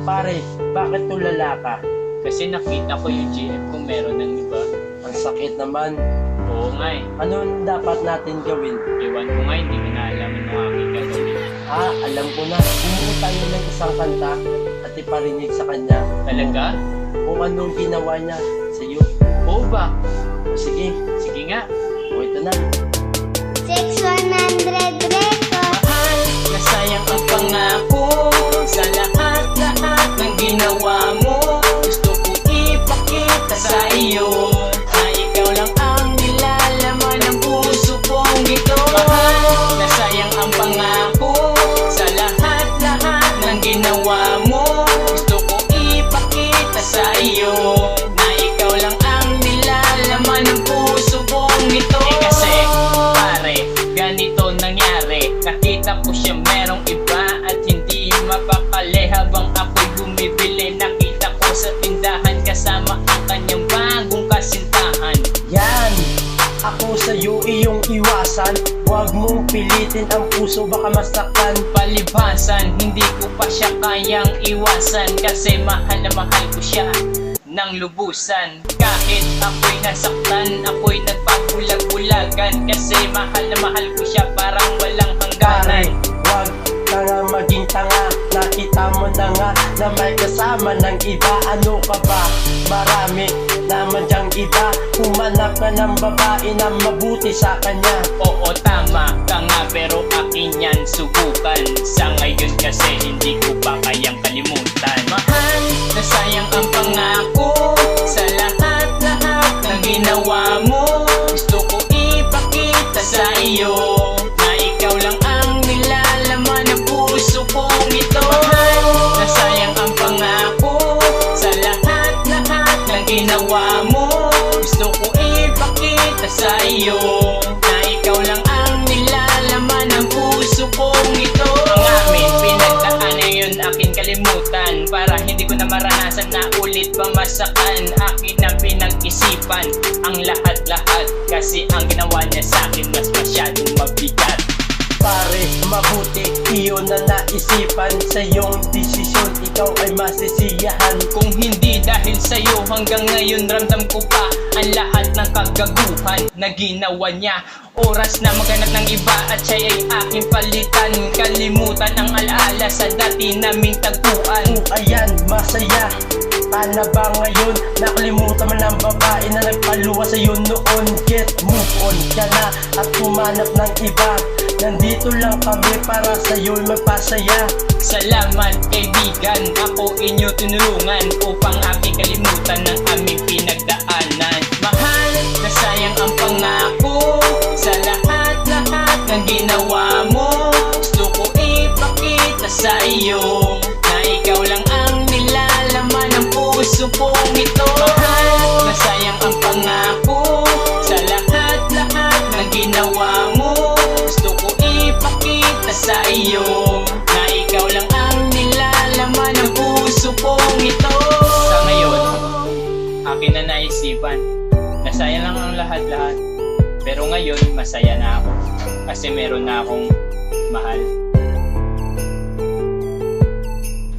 Pare, bakit tulala ka? Kasi nakita ko yung GF ko meron ng iba. Ang sakit naman. Oo nga eh. Ano dapat natin gawin? Iwan ko nga, hindi ko naalaman ng aking gagawin. Alam ko na. Kumuha tayo ng isang kanta at iparinig sa kanya Talaga? kung anong ginawa niya sa iyo. Oo ba? Sige, Sige nga. ito na. 6,100 records. Mahal, nasayang ang pangako sa lahat-lahat ng ginawa mo. Gusto ko ipakita sa iyo na ikaw lang ang nilalaman ng puso kong ito. Mahal, nasayang ang pangako sa lahat-lahat ng ginawa mo. Gusto ko ipakita sa iyo na ikaw lang ang nilalaman ng puso kong ito. Kasi pare, ganito nangyari. Nakita ko siya merong iba at hindi mapakali habang ako'y bumibili. Nakita ko sa tindahan kasama ang kanyang bagong kasintahan. Yan! Ako sa iyo iyong iwasan. Huwag mong pilitin ang puso, baka masaktan. Palibasan, hindi ko pa siya kayang iwasan kasi mahal na mahal ko siya ng lubusan. Kahit ako'y nasaktan, ako'y nagpabulag-bulagan kasi mahal na mahal ko siya parang walang Pare, hangganan. huwag ka nga maging tanga. Nakita mo na nga na may kasama ng iba. Ano ka ba? Marami naman diyang iba. Humanap ka ng babae na mabuti sa kanya. Oo, tama ka nga pero akin yan subukan. Sa ngayon kasi hindi ko pa kayang kalimutan. Mahal, nasayang ang pangako sa lahat-lahat ng ginawa mo. Gusto ko ipakita sa iyo na ikaw lang ang nilalaman ng puso kong ito. Mahal, nasayang ang pangako sa lahat-lahat ng ginawa mo. Gusto ko ipakita sa iyo na ikaw lang ang nilalaman ng puso kong ito. Ang amin pinagdaan na yun aking kalimutan para hindi ko na maranasan na ulit pamasakan. Akin na pinag-isipan ang lahat-lahat kasi ang ginawa niya sa akin mas masyadong mabigat. Pare, mabuti iyon na naisipan. Sa iyong desisyon, ikaw ay masisiyahan. Kung hindi dahil sa'yo hanggang ngayon ramdam ko pa ang lahat ng kagaguhan na ginawa niya. Oras na maghanap ng iba at siya ay aking palitan. Kalimutan ang alaala sa dati naming tagpuan. Ayan, masaya. Paano ba ngayon? Nakalimutan mo ng babae na nagpaluwa sa'yo noon. Get move on ka na at humanap ng iba. Nandito lang kami para sa'yo'y magpasaya. Salamat kaibigan, ako inyo tinulungan upang aking kalimutan ng aming pinagdaanan. Mahal, nasayang ang pangako sa lahat-lahat ng ginawa mo. Gusto ko ipakita sa iyo na ikaw lang ang nilalaman ng puso kong ito. Mahal, nasayang ang pangako sa lahat-lahat ng ginawa mo. Gusto ko ipakita sa iyo na ikaw lang ang nilalaman ng puso kong ito. Sa ngayon, akin na naisipan, nasaya lang ang lahat-lahat. Pero ngayon, masaya na ako kasi meron na akong mahal.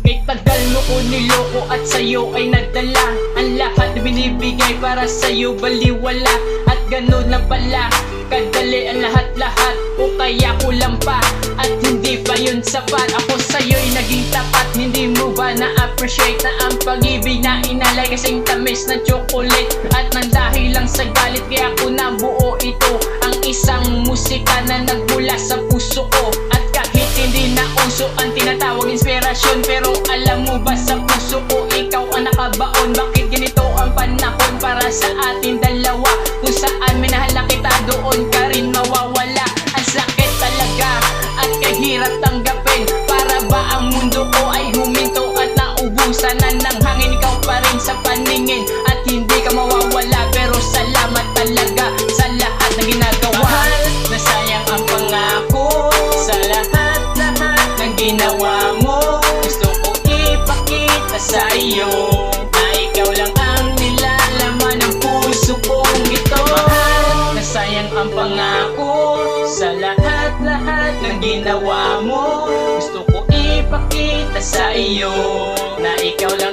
Kay tagal mo ko niloko at sa'yo ay nagdala. Ang lahat na binibigay para sa'yo baliwala. At ganun lang pala, kadali ang lahat-lahat o kaya kulang pa at hindi pa yun sapat. Ako sa'yo'y naging tapat, hindi mo ba na-appreciate na ang pag-ibig na inalay kasing tamis ng chocolate. At nang dahil lang sa galit kaya ko nabuo ito, ang isang musika na nagmula sa puso ko. At kahit hindi na uso ang tinatawag inspirasyon, pero alam mo ba sa puso ko ikaw ang nakabaon. Bakit ganito ang panahon para sa ating dalawa? Kung saan minahal na kita doon ka rin mawawala. Ang sakit talaga at kahirap tanggapin. Para ba ang mundo ko ay huminto at naubusan na ng hangin? Ikaw pa rin sa paningin at hindi ka mawawala. Pero salamat talaga sa lahat na ginagawa. Mahal, nasayang ang pangako sa lahat-lahat ng ginawa mo. Gusto ko ipakita sa iyo na ikaw lang ang nilalaman ng puso kong ito. Mahal, nasayang ang pangako sa lahat-lahat ng ginawa mo. Gusto ko ipakita sa iyo na ikaw lang